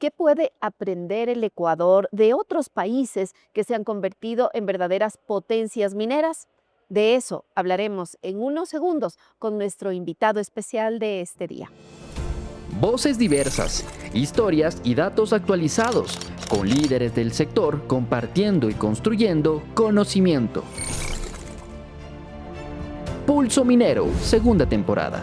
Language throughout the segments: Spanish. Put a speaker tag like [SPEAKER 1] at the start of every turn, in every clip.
[SPEAKER 1] ¿Qué puede aprender el Ecuador de otros países que se han convertido en verdaderas potencias mineras? De eso hablaremos en unos segundos con nuestro invitado especial de este día.
[SPEAKER 2] Voces diversas, historias y datos actualizados, con líderes del sector compartiendo y construyendo conocimiento. Pulso Minero, segunda temporada.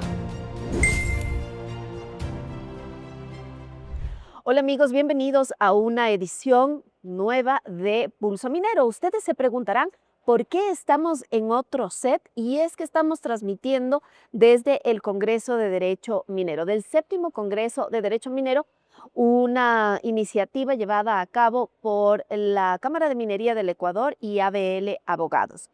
[SPEAKER 1] Hola amigos, bienvenidos a una edición nueva de Pulso Minero. Ustedes se preguntarán por qué estamos en otro set, y es que estamos transmitiendo desde el Congreso de Derecho Minero, del séptimo Congreso de Derecho Minero, una iniciativa llevada a cabo por la Cámara de Minería del Ecuador y ABL Abogados.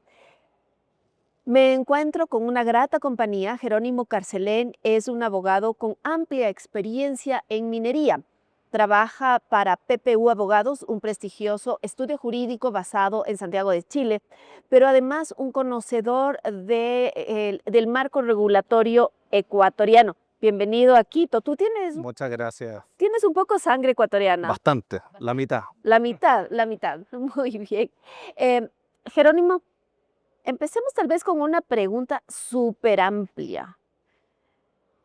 [SPEAKER 1] Me encuentro con una grata compañía. Jerónimo Carcelén es un abogado con amplia experiencia en minería. Trabaja para PPU Abogados, un prestigioso estudio jurídico basado en Santiago de Chile, pero además un conocedor del marco regulatorio ecuatoriano. Bienvenido a Quito. Tú
[SPEAKER 3] Muchas gracias.
[SPEAKER 1] tienes un poco sangre ecuatoriana.
[SPEAKER 3] Bastante, la mitad.
[SPEAKER 1] La mitad, la mitad. Muy bien. Jerónimo, empecemos tal vez con una pregunta súper amplia.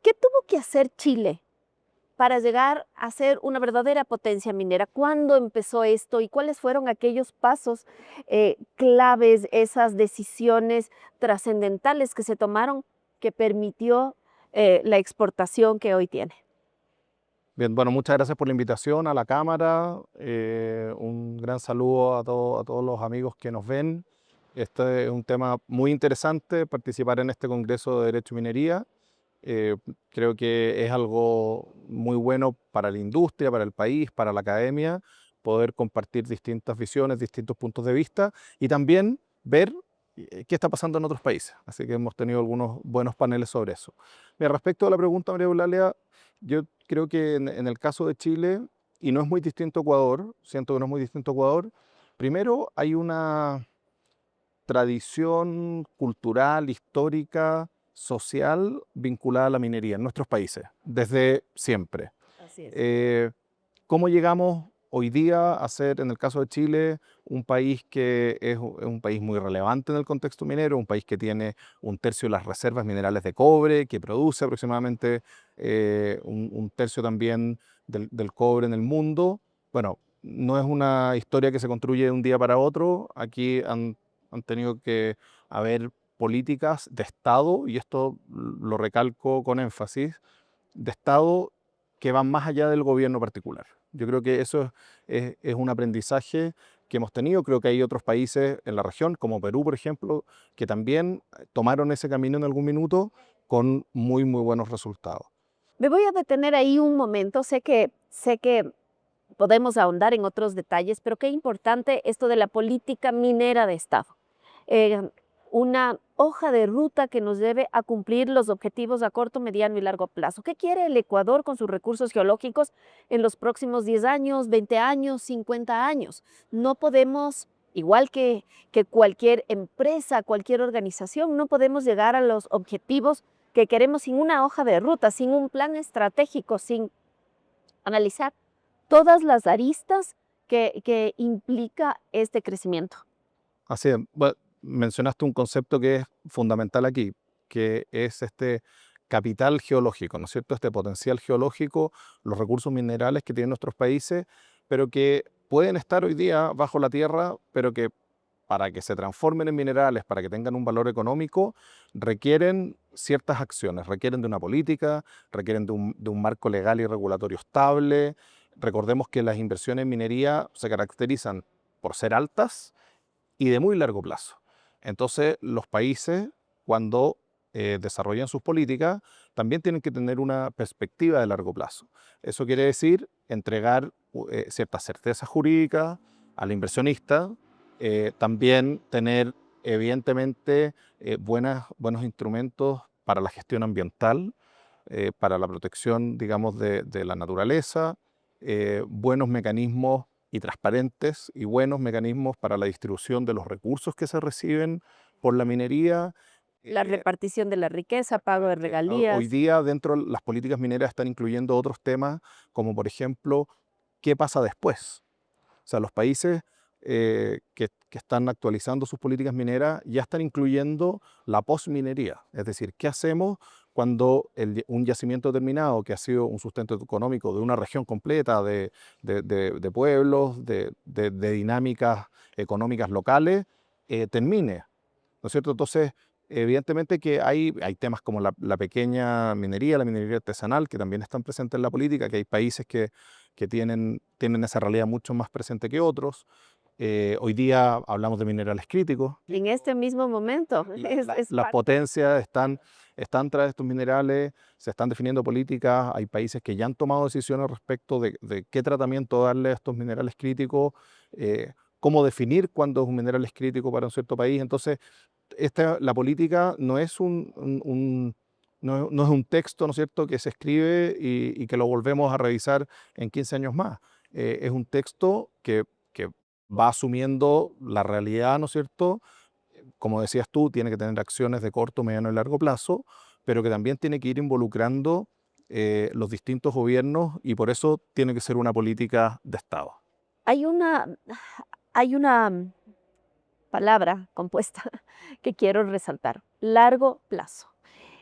[SPEAKER 1] ¿Qué tuvo que hacer Chile para llegar a ser una verdadera potencia minera? ¿Cuándo empezó esto y cuáles fueron aquellos pasos claves, esas decisiones trascendentales que se tomaron que permitió la exportación que hoy tiene?
[SPEAKER 3] Bien, bueno, muchas gracias por la invitación a la Cámara. Un gran saludo a todos los amigos que nos ven. Este es un tema muy interesante, participar en este Congreso de Derecho y Minería. Creo que es algo muy bueno para la industria, para el país, para la academia, poder compartir distintas visiones, distintos puntos de vista y también ver qué está pasando en otros países. Así que hemos tenido algunos buenos paneles sobre eso. Mira, respecto a la pregunta, María Eulalia, yo creo que en el caso de Chile, y no es muy distinto a Ecuador, siento que no es muy distinto a Ecuador, primero hay una tradición cultural, histórica, social vinculada a la minería en nuestros países, desde siempre.
[SPEAKER 1] Así es.
[SPEAKER 3] ¿Cómo llegamos hoy día a ser, en el caso de Chile, un país que es un país muy relevante en el contexto minero, un país que tiene un tercio de las reservas minerales de cobre, que produce aproximadamente un tercio también del cobre en el mundo? Bueno, no es una historia que se construye de un día para otro. Aquí han tenido que haber políticas de Estado, y esto lo recalco con énfasis, de Estado que van más allá del gobierno particular. Yo creo que eso es un aprendizaje que hemos tenido. Creo que hay otros países en la región, como Perú, por ejemplo, que también tomaron ese camino en algún minuto con muy, muy buenos resultados.
[SPEAKER 1] Me voy a detener ahí un momento. Sé que podemos ahondar en otros detalles, pero qué importante esto de la política minera de Estado. Eh, una hoja de ruta que nos lleve a cumplir los objetivos a corto, mediano y largo plazo. ¿Qué quiere el Ecuador con sus recursos geológicos en los próximos 10 años, 20 años, 50 años? No podemos, igual que cualquier empresa, cualquier organización, no podemos llegar a los objetivos que queremos sin una hoja de ruta, sin un plan estratégico, sin analizar todas las aristas que implica este crecimiento.
[SPEAKER 3] Así es. Bueno, mencionaste un concepto que es fundamental aquí, que es este capital geológico, ¿no es cierto? Este potencial geológico, los recursos minerales que tienen nuestros países, pero que pueden estar hoy día bajo la tierra, pero que para que se transformen en minerales, para que tengan un valor económico, requieren ciertas acciones, requieren de una política, requieren de un marco legal y regulatorio estable. Recordemos que las inversiones en minería se caracterizan por ser altas y de muy largo plazo. Entonces, los países, cuando desarrollan sus políticas, también tienen que tener una perspectiva de largo plazo. Eso quiere decir entregar ciertas certezas jurídicas al inversionista, también tener, evidentemente, buenos instrumentos para la gestión ambiental, para la protección, digamos, de la naturaleza, buenos mecanismos y transparentes y buenos mecanismos para la distribución de los recursos que se reciben por la minería.
[SPEAKER 1] La repartición de la riqueza, pago de
[SPEAKER 3] Hoy
[SPEAKER 1] regalías.
[SPEAKER 3] día dentro de las políticas mineras están incluyendo otros temas, como por ejemplo qué pasa después. O sea, los países que están actualizando sus políticas mineras ya están incluyendo la posminería. Es decir, ¿qué hacemos cuando un yacimiento determinado, que ha sido un sustento económico de una región completa, de pueblos, de dinámicas económicas locales, termine? ¿No es cierto? Entonces, evidentemente que hay temas como la pequeña minería, la minería artesanal, que también están presentes en la política, que hay países que tienen esa realidad mucho más presente que otros. Hoy día hablamos de minerales críticos.
[SPEAKER 1] En este mismo momento.
[SPEAKER 3] Las potencias están tras estos minerales, se están definiendo políticas, hay países que ya han tomado decisiones respecto de qué tratamiento darle a estos minerales críticos, cómo definir cuándo es un mineral es crítico para un cierto país. Entonces, la política no es no es un texto, ¿no es cierto?, que se escribe y que lo volvemos a revisar en 15 años más. Es un texto que va asumiendo la realidad, ¿no es cierto? Como decías tú, tiene que tener acciones de corto, mediano y largo plazo, pero que también tiene que ir involucrando los distintos gobiernos y por eso tiene que ser una política de Estado.
[SPEAKER 1] Hay una palabra compuesta que quiero resaltar: largo plazo.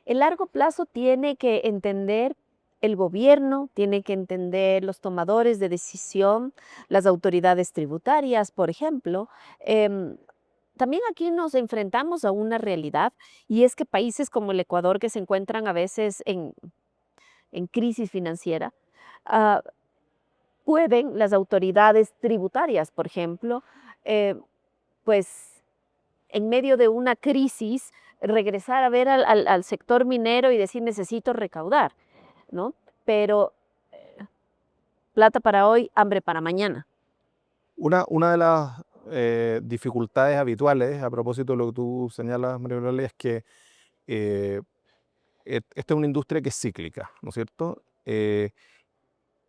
[SPEAKER 1] El largo plazo tiene que entender el gobierno, tiene que entender los tomadores de decisión, las autoridades tributarias, por ejemplo. También aquí nos enfrentamos a una realidad, y es que países como el Ecuador, que se encuentran a veces en crisis financiera, ah, pueden las autoridades tributarias, por ejemplo, pues en medio de una crisis, regresar a ver al sector minero y decir: necesito recaudar, ¿no? Pero plata para hoy, hambre para mañana.
[SPEAKER 3] Una de las dificultades habituales, a propósito de lo que tú señalas, María Eulalia, es que esta es una industria que es cíclica, ¿no es cierto?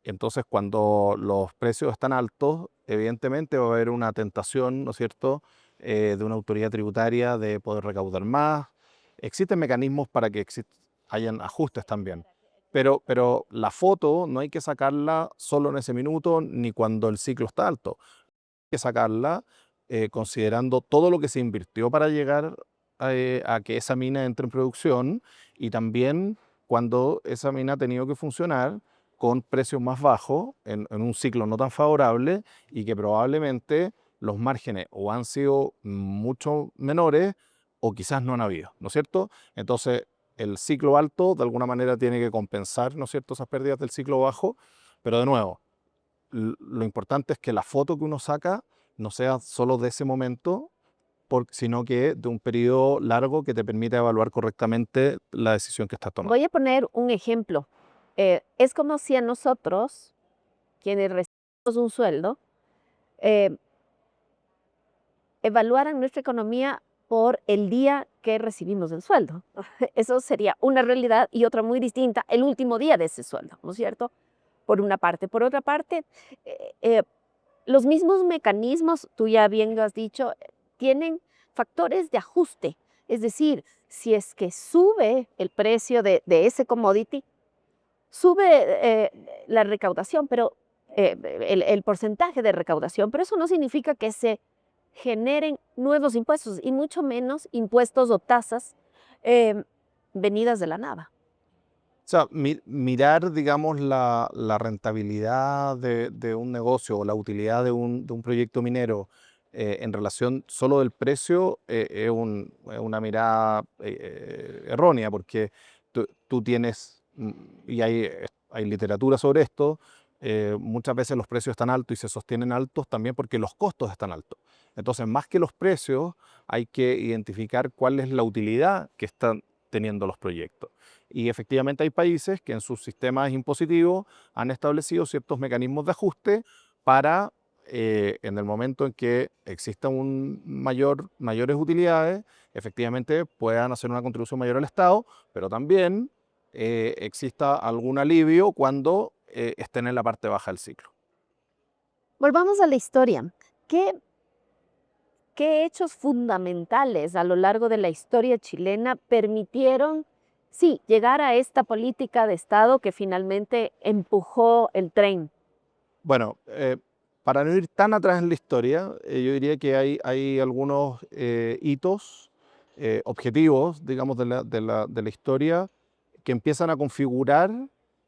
[SPEAKER 3] Entonces, cuando los precios están altos, evidentemente va a haber una tentación, ¿no es cierto?, de una autoridad tributaria de poder recaudar más. Existen mecanismos para que hayan ajustes también. Pero la foto no hay que sacarla solo en ese minuto ni cuando el ciclo está alto. Hay que sacarla considerando todo lo que se invirtió para llegar a que esa mina entre en producción y también cuando esa mina ha tenido que funcionar con precios más bajos en un ciclo no tan favorable y que probablemente los márgenes o han sido mucho menores o quizás no han habido, ¿no es cierto? Entonces, el ciclo alto de alguna manera tiene que compensar, ¿no es cierto?, esas pérdidas del ciclo bajo, pero de nuevo, lo importante es que la foto que uno saca no sea solo de ese momento, sino que de un periodo largo que te permita evaluar correctamente la decisión que estás tomando.
[SPEAKER 1] Voy a poner un ejemplo. Es como si a nosotros, quienes recibimos un sueldo, eh, evaluaran nuestra economía por el día que recibimos el sueldo. Eso sería una realidad, y otra muy distinta, el último día de ese sueldo, ¿no es cierto? Por una parte. Por otra parte, los mismos mecanismos, tú ya bien lo has dicho, tienen factores de ajuste. Es decir, si es que sube el precio de ese commodity, sube la recaudación, pero el porcentaje de recaudación, pero eso no significa que se generen nuevos impuestos, y mucho menos impuestos o tasas venidas de la nada.
[SPEAKER 3] O sea, mirar, digamos, la rentabilidad de un negocio o la utilidad de un proyecto minero en relación solo del precio es una mirada errónea, porque tú tienes, y hay literatura sobre esto, muchas veces los precios están altos y se sostienen altos también porque los costos están altos. Entonces, más que los precios, hay que identificar cuál es la utilidad que están teniendo los proyectos. Y efectivamente hay países que en sus sistemas impositivos han establecido ciertos mecanismos de ajuste para, en el momento en que existan mayores utilidades, efectivamente puedan hacer una contribución mayor al Estado, pero también exista algún alivio cuando estén en la parte baja del ciclo.
[SPEAKER 1] Volvamos a la historia. ¿Qué hechos fundamentales a lo largo de la historia chilena permitieron, sí, llegar a esta política de Estado que finalmente empujó el tren
[SPEAKER 3] Bueno, para no ir tan atrás en la historia, yo diría que hay algunos hitos, objetivos, digamos, de la historia que empiezan a configurar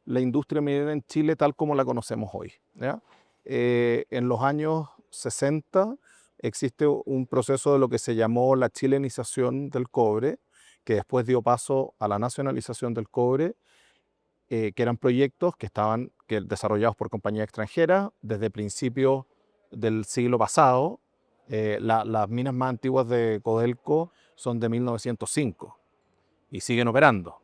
[SPEAKER 3] la industria minera en Chile tal como la conocemos hoy, ¿ya? En los años 60 existe un proceso de lo que se llamó la chilenización del cobre, que después dio paso a la nacionalización del cobre, que eran proyectos desarrollados por compañías extranjeras desde principios del siglo pasado. Las minas más antiguas de Codelco son de 1905 y siguen operando.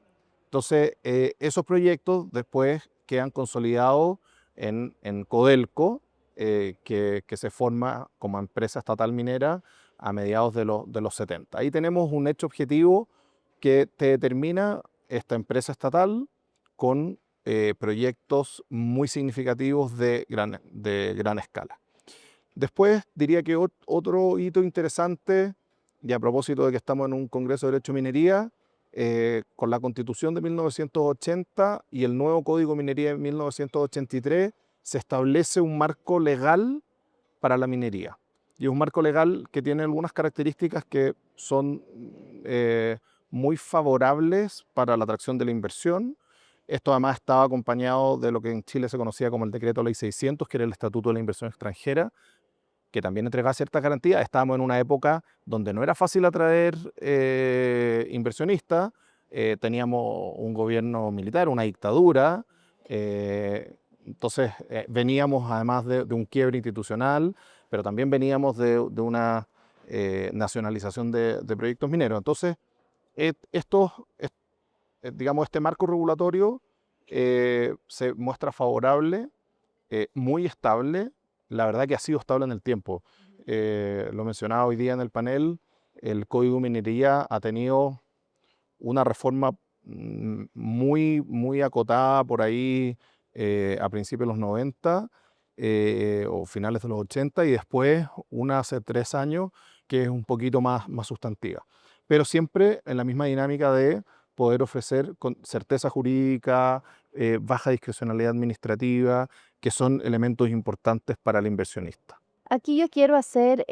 [SPEAKER 3] Entonces, esos proyectos después quedan consolidados en Codelco, que se forma como empresa estatal minera a mediados de los 70. Ahí tenemos un hecho objetivo que te determina esta empresa estatal con proyectos muy significativos de gran escala. Después diría que otro hito interesante, y a propósito de que estamos en un Congreso de Derecho de Minería, con la Constitución de 1980 y el nuevo Código de Minería de 1983, se establece un marco legal para la minería. Y es un marco legal que tiene algunas características que son muy favorables para la atracción de la inversión. Esto además estaba acompañado de lo que en Chile se conocía como el Decreto Ley 600, que era el Estatuto de la Inversión Extranjera, que también entregaba ciertas garantías. Estábamos en una época donde no era fácil atraer inversionistas. Teníamos un gobierno militar, una dictadura. Entonces veníamos además de un quiebre institucional, pero también veníamos de una nacionalización de proyectos mineros. Entonces, digamos, este marco regulatorio se muestra favorable, muy estable. La verdad que ha sido estable en el tiempo. Lo mencionaba hoy día en el panel, el Código de Minería ha tenido una reforma muy acotada por ahí a principios de los 90 o finales de los 80, y después una hace 3 años que es un poquito más sustantiva. Pero siempre en la misma dinámica de poder ofrecer con certeza jurídica, baja discrecionalidad administrativa, que son elementos importantes para el inversionista.
[SPEAKER 1] Aquí yo quiero hacer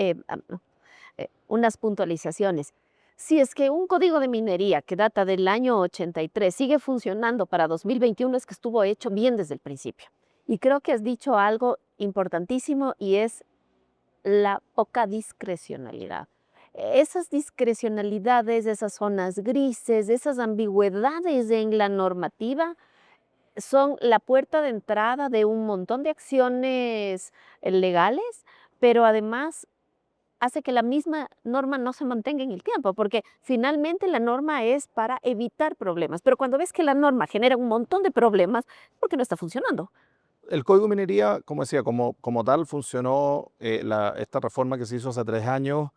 [SPEAKER 1] unas puntualizaciones. Si es que un código de minería que data del año 83 sigue funcionando para 2021, es que estuvo hecho bien desde el principio. Y creo que has dicho algo importantísimo y es la poca discrecionalidad. Esas discrecionalidades, esas zonas grises, esas ambigüedades en la normativa son la puerta de entrada de un montón de acciones legales, pero además hace que la misma norma no se mantenga en el tiempo, porque finalmente la norma es para evitar problemas, pero cuando ves que la norma genera un montón de problemas, es porque no está funcionando.
[SPEAKER 3] El Código de Minería, como decía, como tal funcionó. Esta reforma que se hizo hace 3 años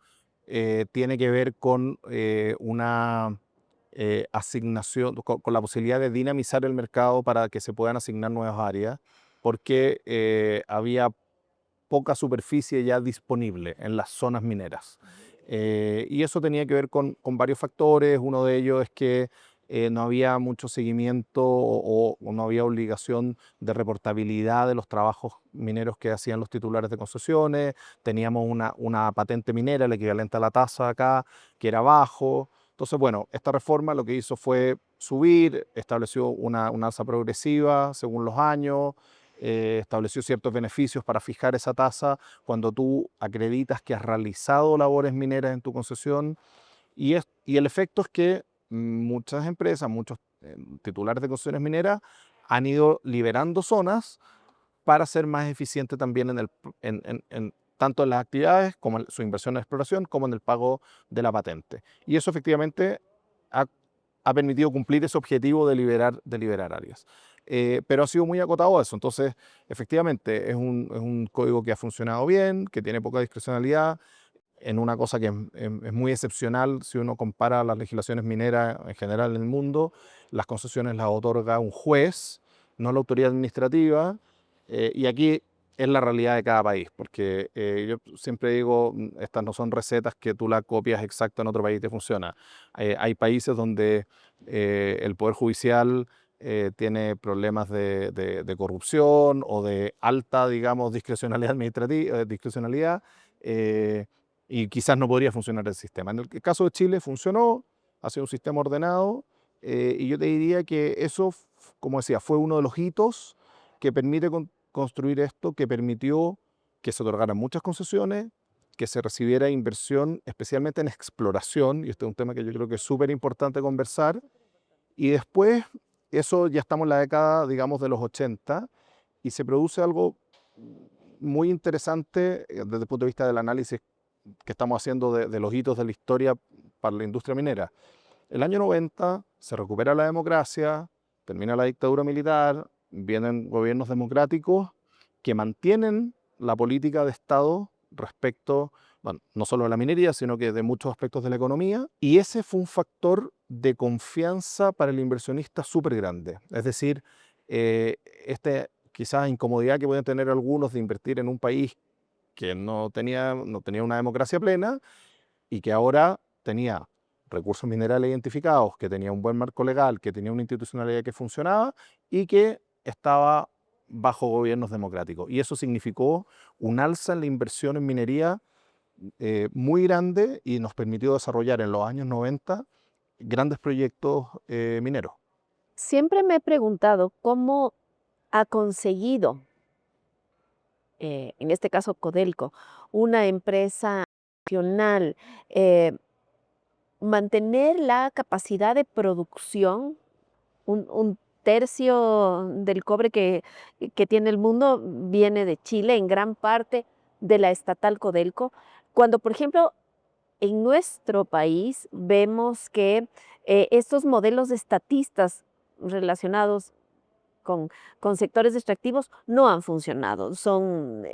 [SPEAKER 3] tiene que ver con una asignación, con la posibilidad de dinamizar el mercado para que se puedan asignar nuevas áreas, porque había poca superficie ya disponible en las zonas mineras. Y eso tenía que ver con varios factores. Uno de ellos es que no había mucho seguimiento o no había obligación de reportabilidad de los trabajos mineros que hacían los titulares de concesiones. Teníamos una patente minera, el equivalente a la tasa acá, que era bajo. Entonces, bueno, esta reforma lo que hizo fue subir, estableció una alza progresiva según los años, estableció ciertos beneficios para fijar esa tasa cuando tú acreditas que has realizado labores mineras en tu concesión. Y el efecto es que muchas empresas, muchos titulares de concesiones mineras han ido liberando zonas para ser más eficiente también tanto en las actividades como en su inversión en exploración, como en el pago de la patente. Y eso efectivamente ha permitido cumplir ese objetivo de liberar áreas. Pero ha sido muy acotado eso. Entonces, efectivamente, es un código que ha funcionado bien, que tiene poca discrecionalidad, en una cosa que es muy excepcional si uno compara las legislaciones mineras en general en el mundo. Las concesiones las otorga un juez, no la autoridad administrativa, y aquí es la realidad de cada país, porque yo siempre digo, estas no son recetas que tú la copias exacto en otro país y te funciona. Hay países donde el Poder Judicial tiene problemas de corrupción o de alta, digamos, discrecionalidad administrativa, discrecionalidad, y quizás no podría funcionar el sistema. En el caso de Chile funcionó, ha sido un sistema ordenado, y yo te diría que eso, como decía, fue uno de los hitos que permite construir esto, que permitió que se otorgaran muchas concesiones, que se recibiera inversión, especialmente en exploración, y este es un tema que yo creo que es súper importante conversar, y después, eso ya estamos en la década, digamos, de los 80, y se produce algo muy interesante desde el punto de vista del análisis que estamos haciendo de los hitos de la historia para la industria minera. El año 90 se recupera la democracia, termina la dictadura militar, vienen gobiernos democráticos que mantienen la política de Estado respecto, bueno, no solo de la minería, sino que de muchos aspectos de la economía, y ese fue un factor de confianza para el inversionista súper grande. Es decir, quizás incomodidad que pueden tener algunos de invertir en un país que no tenía una democracia plena y que ahora tenía recursos minerales identificados, que tenía un buen marco legal, que tenía una institucionalidad que funcionaba y que estaba bajo gobiernos democráticos. Y eso significó un alza en la inversión en minería muy grande y nos permitió desarrollar en los años 90 grandes proyectos mineros.
[SPEAKER 1] Siempre me he preguntado cómo ha conseguido, en este caso Codelco, una empresa nacional, mantener la capacidad de producción, un tercio del cobre que tiene el mundo viene de Chile, en gran parte de la estatal Codelco, cuando, por ejemplo, en nuestro país vemos que estos modelos estatistas relacionados con, con sectores extractivos no han funcionado, son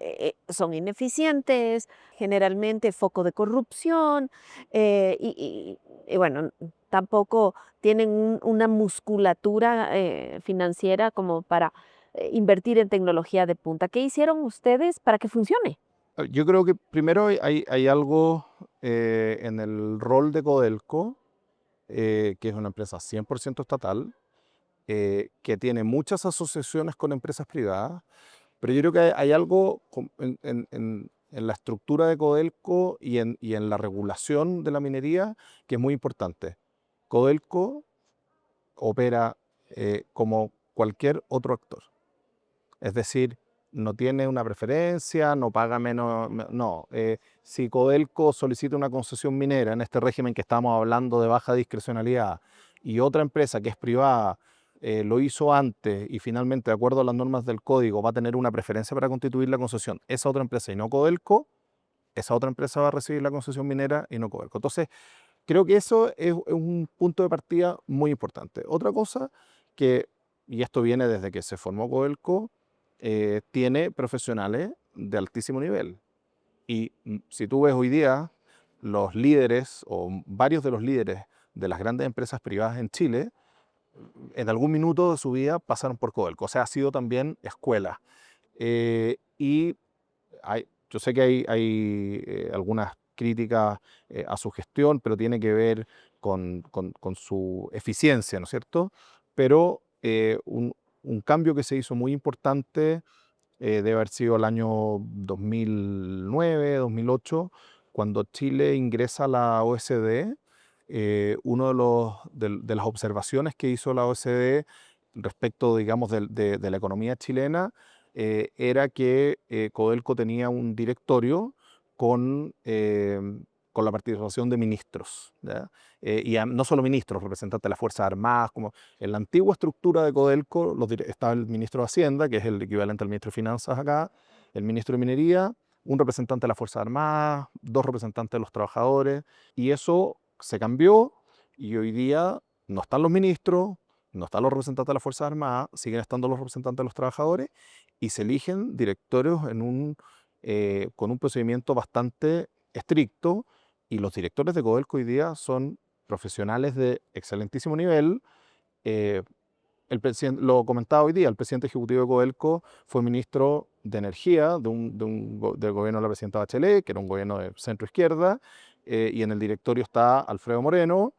[SPEAKER 1] ineficientes, generalmente foco de corrupción, y bueno, tampoco tienen una musculatura financiera como para invertir en tecnología de punta. ¿Qué hicieron ustedes para que funcione?
[SPEAKER 3] Yo creo que primero hay algo en el rol de Codelco, que es una empresa 100% estatal, que tiene muchas asociaciones con empresas privadas, pero yo creo que hay algo en la estructura de Codelco y en la regulación de la minería que es muy importante. Codelco opera como cualquier otro actor. Es decir, no tiene una preferencia, no paga menos, no. Si Codelco solicita una concesión minera en este régimen que estamos hablando de baja discrecionalidad y otra empresa que es privada lo hizo antes y finalmente, de acuerdo a las normas del código, va a tener una preferencia para constituir la concesión, esa otra empresa y no Codelco, esa otra empresa va a recibir la concesión minera y no Codelco. Entonces, creo que eso es un punto de partida muy importante. Otra cosa que, y esto viene desde que se formó Codelco, tiene profesionales de altísimo nivel. Y si tú ves hoy día los líderes o varios de los líderes de las grandes empresas privadas en Chile, en algún minuto de su vida pasaron por Codelco. O sea, ha sido también escuela. Y yo sé que hay algunas críticas a su gestión, pero tiene que ver con su eficiencia, ¿no es cierto? Pero un cambio que se hizo muy importante debe haber sido el año 2009, 2008, cuando Chile ingresa a la OECD. Uno de las observaciones que hizo la OECD respecto, digamos, de la economía chilena era que Codelco tenía un directorio con, eh, con la participación de ministros, ¿ya? No solo ministros, representantes de las Fuerzas Armadas, como en la antigua estructura de Codelco estaba el ministro de Hacienda, que es el equivalente al ministro de Finanzas acá, el ministro de Minería, un representante de las Fuerzas Armadas, dos representantes de los trabajadores, y eso se cambió y hoy día no están los ministros, no están los representantes de las Fuerzas Armadas, siguen estando los representantes de los trabajadores y se eligen directorios con un procedimiento bastante estricto, y los directores de Codelco hoy día son profesionales de excelentísimo nivel. Lo comentaba hoy día, el presidente ejecutivo de Codelco fue ministro de Energía del gobierno de la presidenta Bachelet, que era un gobierno de centro izquierda, y en el directorio está Alfredo Moreno,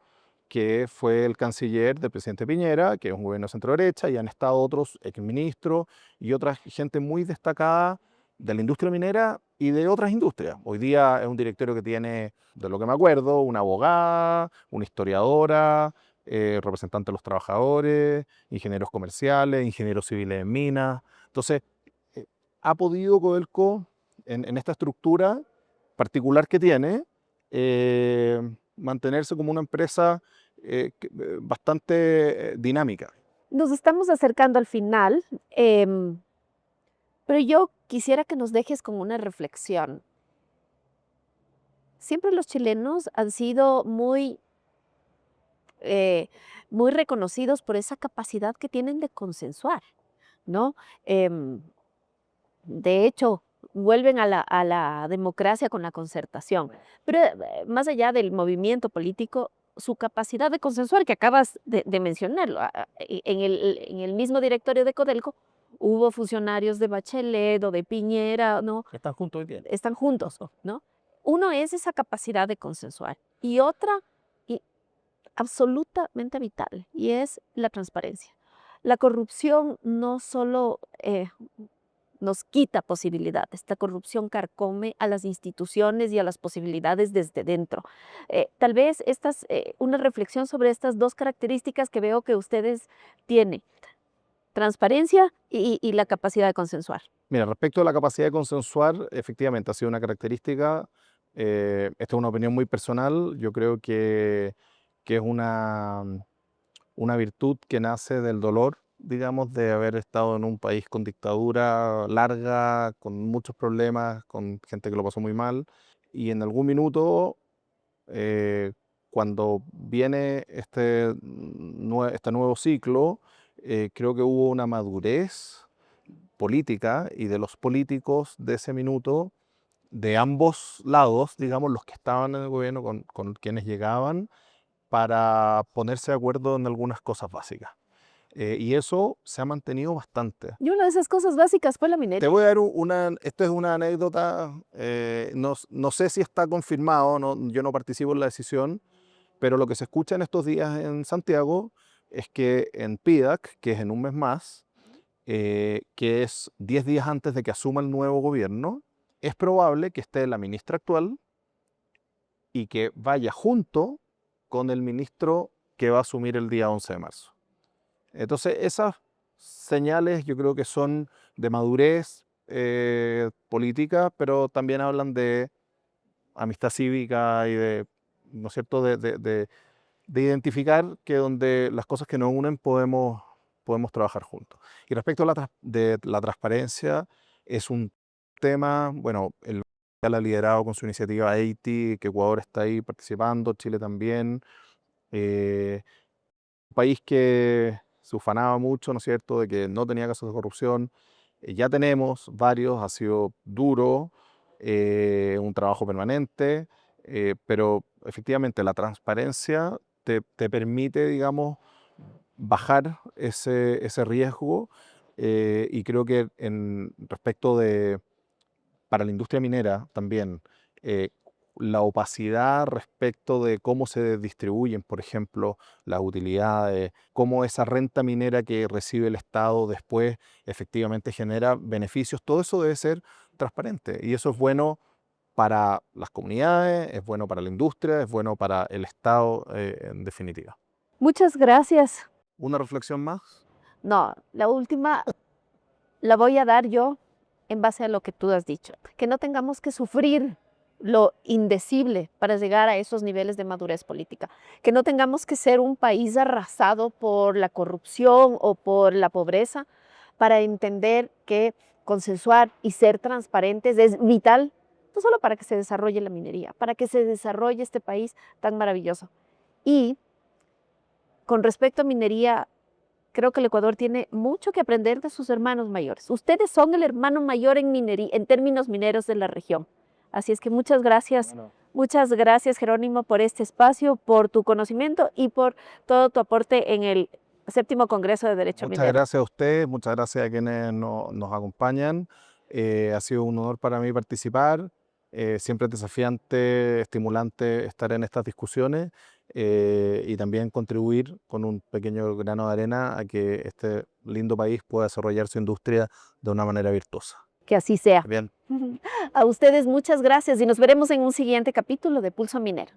[SPEAKER 3] que fue el canciller del presidente Piñera, que es un gobierno centro-derecha, y han estado otros exministros y otra gente muy destacada de la industria minera y de otras industrias. Hoy día es un directorio que tiene, de lo que me acuerdo, una abogada, una historiadora, representante de los trabajadores, ingenieros comerciales, ingenieros civiles en minas. Entonces, ha podido Codelco, en esta estructura particular que tiene, mantenerse como una empresa bastante dinámica.
[SPEAKER 1] Nos estamos acercando al final, pero yo quisiera que nos dejes con una reflexión. Siempre los chilenos han sido muy reconocidos por esa capacidad que tienen de consensuar, ¿no? De hecho, vuelven a la democracia con la concertación. Pero más allá del movimiento político, su capacidad de consensuar, que acabas de mencionarlo, en el mismo directorio de Codelco hubo funcionarios de Bachelet o de Piñera, ¿no?
[SPEAKER 3] Están juntos hoy día.
[SPEAKER 1] Están juntos, ¿no? Uno es esa capacidad de consensuar y otra y absolutamente vital y es la transparencia. La corrupción no solo nos quita posibilidades. Esta corrupción carcome a las instituciones y a las posibilidades desde dentro. Tal vez una reflexión sobre estas dos características que veo que ustedes tienen, transparencia y la capacidad de consensuar.
[SPEAKER 3] Mira, respecto a la capacidad de consensuar, efectivamente ha sido una característica, esta es una opinión muy personal, yo creo que es una virtud que nace del dolor, digamos, de haber estado en un país con dictadura larga, con muchos problemas, con gente que lo pasó muy mal, y en algún minuto, cuando viene este nuevo ciclo, creo que hubo una madurez política y de los políticos de ese minuto, de ambos lados, digamos, los que estaban en el gobierno con quienes llegaban, para ponerse de acuerdo en algunas cosas básicas. Y eso se ha mantenido bastante.
[SPEAKER 1] Y una de esas cosas básicas fue la
[SPEAKER 3] Te
[SPEAKER 1] minería.
[SPEAKER 3] voy a dar esto es una anécdota, no sé si está confirmado, yo no participo en la decisión, pero lo que se escucha en estos días en Santiago es que en PIDAC, que es en un mes más, que es 10 días antes de que asuma el nuevo gobierno, es probable que esté la ministra actual y que vaya junto con el ministro que va a asumir el día 11 de marzo. Entonces, esas señales yo creo que son de madurez política, pero también hablan de amistad cívica y de, ¿no es cierto?, de identificar que donde las cosas que nos unen podemos trabajar juntos. Y respecto a de la transparencia, es un tema, bueno, el ha liderado con su iniciativa Haití, que Ecuador está ahí participando, Chile también. Un país que se ufanaba mucho, ¿no es cierto?, de que no tenía casos de corrupción. Ya tenemos varios, ha sido duro, un trabajo permanente, pero efectivamente la transparencia te permite, digamos, bajar ese riesgo y creo que respecto para la industria minera también, la opacidad respecto de cómo se distribuyen, por ejemplo, las utilidades, cómo esa renta minera que recibe el Estado después efectivamente genera beneficios, todo eso debe ser transparente y eso es bueno para las comunidades, es bueno para la industria, es bueno para el Estado en definitiva.
[SPEAKER 1] Muchas gracias.
[SPEAKER 3] ¿Una reflexión más?
[SPEAKER 1] No, la última la voy a dar yo en base a lo que tú has dicho. Que no tengamos que sufrir lo indecible para llegar a esos niveles de madurez política. Que no tengamos que ser un país arrasado por la corrupción o por la pobreza para entender que consensuar y ser transparentes es vital, no solo para que se desarrolle la minería, para que se desarrolle este país tan maravilloso. Y con respecto a minería, creo que el Ecuador tiene mucho que aprender de sus hermanos mayores. Ustedes son el hermano mayor en minería, en términos mineros de la región. Así es que muchas gracias Jerónimo por este espacio, por tu conocimiento y por todo tu aporte en el 7º Congreso de Derecho
[SPEAKER 3] Muchas
[SPEAKER 1] Minero.
[SPEAKER 3] gracias a ustedes, muchas gracias a quienes nos acompañan. Ha sido un honor para mí participar. Siempre es desafiante, estimulante estar en estas discusiones y también contribuir con un pequeño grano de arena a que este lindo país pueda desarrollar su industria de una manera virtuosa.
[SPEAKER 1] Que así sea.
[SPEAKER 3] Bien.
[SPEAKER 1] A ustedes muchas gracias y nos veremos en un siguiente capítulo de Pulso Minero.